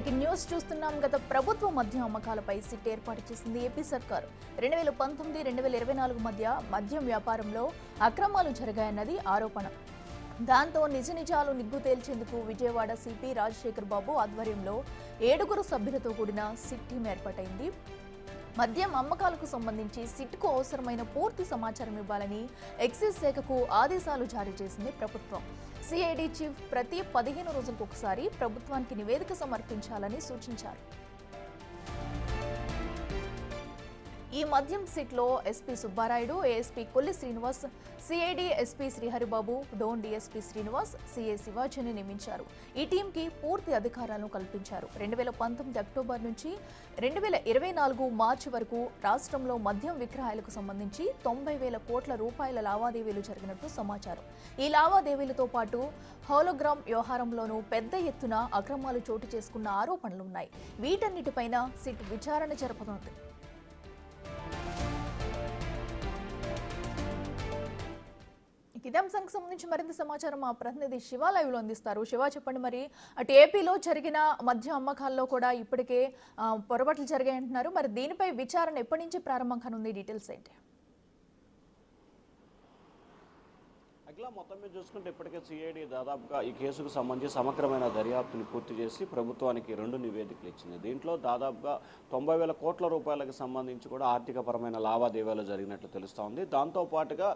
Breaking news చూస్తున్నాం. గత ప్రభుత్వ మద్యం అమ్మకాలపై సిట్ ఏర్పాటు చేసింది ఏపీ సర్కార్. 2019-2024 మధ్య మద్యం వ్యాపారంలో అక్రమాలు జరిగాయన్నది ఆరోపణ. దాంతో నిజ నిజాలు నిగ్గు తేల్చేందుకు విజయవాడ సిపి రాజశేఖర్ బాబు ఆధ్వర్యంలో 7 సభ్యులతో కూడిన సిట్ టీం ఏర్పాటైంది. మద్యం అమ్మకాలకు సంబంధించి సిట్కు అవసరమైన పూర్తి సమాచారం ఇవ్వాలని ఎక్సైజ్ శాఖకు ఆదేశాలు జారీ చేసింది ప్రభుత్వం. సిఐడి చీఫ్ ప్రతి 15 రోజులకు ఒకసారి ప్రభుత్వానికి నివేదిక సమర్పించాలని సూచించారు. ఈ మద్యం సిట్లో SP Subbarayudu, ASP Kolli Srinivas, CID SP Sriharibabu, Dhone DSP Srinivas, CI శివాజీని నియమించారు. ఈ టీంకి పూర్తి అధికారాలను కల్పించారు. 2019 అక్టోబర్ నుంచి 2024 మార్చి వరకు రాష్ట్రంలో మద్యం విక్రయాలకు సంబంధించి 90,000 కోట్ల రూపాయల లావాదేవీలు జరిగినట్టు సమాచారం. ఈ లావాదేవీలతో పాటు హోలోగ్రామ్ వ్యవహారంలోనూ పెద్ద ఎత్తున అక్రమాలు చోటు చేసుకున్న ఆరోపణలున్నాయి. వీటన్నిటిపైన సిట్ విచారణ జరుపుతోంది. ఇదే అంశానికి సంబంధించి మరింత సమాచారం మా ప్రతినిధి శివ లైవ్ లో అందిస్తారు. శివ, చెప్పండి, మరి అటు ఏపీలో జరిగిన మద్య అమ్మకాల్లో కూడా ఇప్పటికే పొరపాట్లు జరిగాయంటున్నారు. మరి దీనిపై విచారణ ఎప్పటి నుంచి ప్రారంభం కానుంది? డీటెయిల్స్ ఏంటి? అట్లా మొత్తం మీద చూసుకుంటే ఇప్పటికే సిఐడి దాదాపుగా ఈ కేసుకు సంబంధించి సమగ్రమైన దర్యాప్తుని పూర్తి చేసి ప్రభుత్వానికి 2 నివేదికలు ఇచ్చింది. దీంట్లో దాదాపుగా 90,000 కోట్ల రూపాయలకు సంబంధించి కూడా ఆర్థికపరమైన లావాదేవీలు జరిగినట్లు తెలుస్తూ ఉంది. దాంతోపాటుగా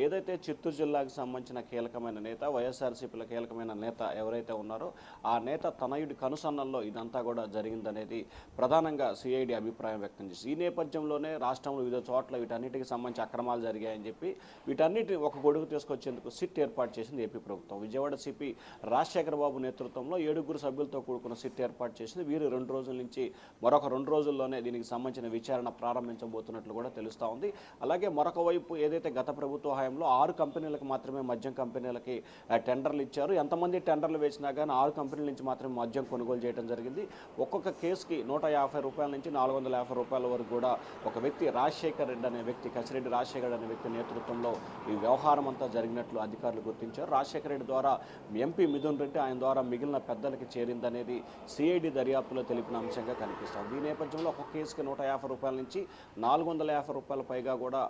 ఏదైతే చిత్తూరు జిల్లాకు సంబంధించిన కీలకమైన నేత, వైఎస్ఆర్సీపీల కీలకమైన నేత ఎవరైతే ఉన్నారో ఆ నేత తనయుడి కనుసన్నల్లో ఇదంతా కూడా జరిగిందనేది ప్రధానంగా సిఐడి అభిప్రాయం వ్యక్తం చేసింది. ఈ నేపథ్యంలోనే రాష్ట్రంలో వివిధ చోట్ల వీటన్నిటికి సంబంధించి అక్రమాలు జరిగాయని చెప్పి వీటన్నిటిని ఒక గొడుగు తీసుకొచ్చేందుకు సిట్ ఏర్పాటు చేసింది ఏపీ ప్రభుత్వం. విజయవాడ సిపి రాజశేఖర్ బాబు నేతృత్వంలో 7 సభ్యులతో కూడుకున్న సిట్ ఏర్పాటు చేసింది. వీరు 2 రోజుల నుంచి మరొక 2 రోజుల్లోనే దీనికి సంబంధించిన విచారణ ప్రారంభించబోతున్నట్లు కూడా తెలుస్తూ ఉంది. అలాగే మరొక వైపు ఏదైతే గత ప్రభుత్వ హయాంలో 6 కంపెనీలకు మాత్రమే మద్యం కంపెనీలకి టెండర్లు ఇచ్చారు. ఎంతమంది టెండర్లు వేసినా కానీ 6 కంపెనీల నుంచి మాత్రమే మద్యం కొనుగోలు చేయడం జరిగింది. ఒక్కొక్క కేసుకి 150 రూపాయల నుంచి 450 రూపాయల వరకు కూడా ఒక వ్యక్తి రాజశేఖర్ రెడ్డి అనే వ్యక్తి, కసిరెడ్డి రాజశేఖర్ అనే వ్యక్తి నేతృత్వంలో ఈ వ్యవహారం అంతా జరిగినట్లు అధికారులు గుర్తించారు. రాజశేఖర రెడ్డి ద్వారా ఎంపీ మిథున్ రెడ్డి, ఆయన ద్వారా మిగిలిన పెద్దలకి చేరిందనేది సిఐడి దర్యాప్తులో తెలిపిన అంశంగా కనిపిస్తుంది. ఈ నేపథ్యంలో ఒక కేసుకి 150 రూపాయల నుంచి 450 రూపాయల పైగా కూడా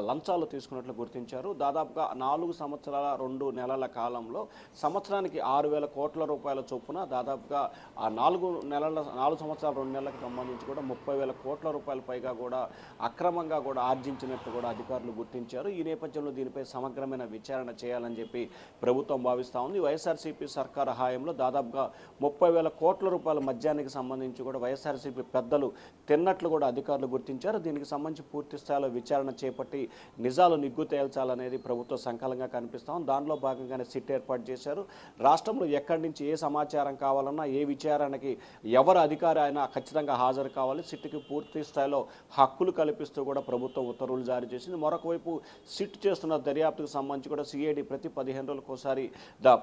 లంచాలు తీసుకున్నట్లు గుర్తించారు. దాదాపుగా 4 సంవత్సరాల 2 నెలల కాలంలో సంవత్సరానికి 6,000 కోట్ల రూపాయల చొప్పున దాదాపుగా ఆ 4 సంవత్సరాల 2 నెలలకు సంబంధించి కూడా 30,000 కోట్ల రూపాయల పైగా కూడా అక్రమంగా కూడా ఆర్జించినట్లు కూడా అధికారులు గుర్తించారు. ఈ నేపథ్యంలో దీనిపై సమగ్రమైన విచారణ చేయాలని చెప్పి ప్రభుత్వం భావిస్తూ ఉంది. వైఎస్ఆర్సీపీ సర్కార్ హయాంలో దాదాపుగా 30,000 కోట్ల రూపాయల మద్యానికి సంబంధించి కూడా వైఎస్ఆర్సీపీ పెద్దలు తిన్నట్లు కూడా అధికారులు గుర్తించారు. దీనికి సంబంధించి పూర్తి స్థాయిలో విచారణ చేపట్టి నిజాలు నిగ్గు తేల్చాలనేది ప్రభుత్వ సంకల్పంగా కనిపిస్తాం. దానిలో భాగంగానే సిట్ ఏర్పాటు చేశారు. రాష్ట్రంలో ఎక్కడి నుంచి ఏ సమాచారం కావాలన్నా, ఏ విచారణకి ఎవరు అధికారి అయినా ఖచ్చితంగా హాజరు కావాలి. సిట్కి పూర్తి స్థాయిలో హక్కులు కల్పిస్తూ కూడా ప్రభుత్వం ఉత్తర్వులు జారీ చేసింది. మరొక వైపు సిట్ చేస్తున్న దర్యాప్తుకు సంబంధించి కూడా సిఐడి ప్రతి 15 రోజులకు ఒకసారి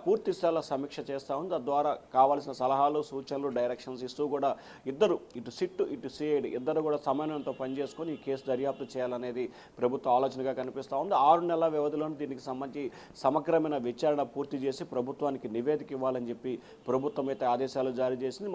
పూర్తి స్థాయిలో సమీక్ష చేస్తూ ఉంది. తద్వారా కావాల్సిన సలహాలు, సూచనలు, డైరెక్షన్స్ ఇస్తూ కూడా ఇద్దరు, ఇటు సిట్ ఇటు సిఐడి ఇద్దరు కూడా సమన్వయంతో పనిచేసుకొని ఈ కేసు దర్యాప్తు చేయాలనేది ప్రభుత్వ ఆలోచనగా కనిపిస్తూ ఉంది. 6 నెలల వ్యవధిలోనే దీనికి సంబంధించి సమగ్రమైన విచారణ పూర్తి చేసి ప్రభుత్వానికి నివేదిక ఇవ్వాలని చెప్పి ప్రభుత్వం అయితే ఆదేశాలు జారీ చేసింది.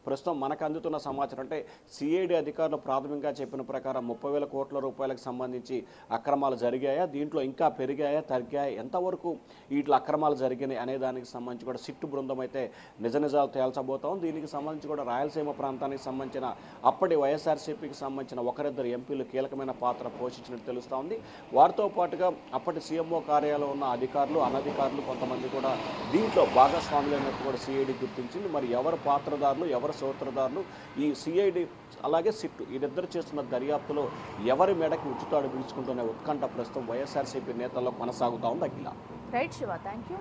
ప్రస్తుతం మనకు అందుతున్న సమాచారం అంటే సిఐడి అధికారులు ప్రాథమికంగా చెప్పిన ప్రకారం 30,000 కోట్ల రూపాయలకు సంబంధించి అక్రమాలు జరిగాయా, దీంట్లో ఇంకా పెరిగాయా, తగ్గాయా, ఎంతవరకు వీటిలో అక్రమాలు జరిగినాయి అనే దానికి సంబంధించి కూడా సిట్టు బృందం అయితే నిజాలు తేల్చబోతాం. దీనికి సంబంధించి కూడా రాయలసీమ ప్రాంతానికి సంబంధించిన అప్పటి వైఎస్ఆర్సీపీకి సంబంధించిన 1-2 ఎంపీలు కీలకమైన పాత్ర పోషించినట్టు తెలుస్తూ ఉంది. వారితో పాటుగా అప్పటి సీఎంఓ కార్యాలయంలో ఉన్న అధికారులు, అనధికారులు కొంతమంది కూడా దీంట్లో భాగస్వాములైనట్టు కూడా సిఐడి గుర్తించింది. మరి ఎవరు పాత్రదారులు, ఎవరు సూత్రధారులు, ఈ సిఐడి అలాగే సిట్టు వీరిద్దరు చేస్తున్న దర్యాప్తులో ఎవరి మేడకి ఉచ్చుతాడు పిలుచుకుంటున్న ఉత్కంఠ ప్రస్తుతం వైఎస్ఆర్సీపీ నేతల్లో కొనసాగుతా ఉంది. Akhila. Right Shiva, thank you.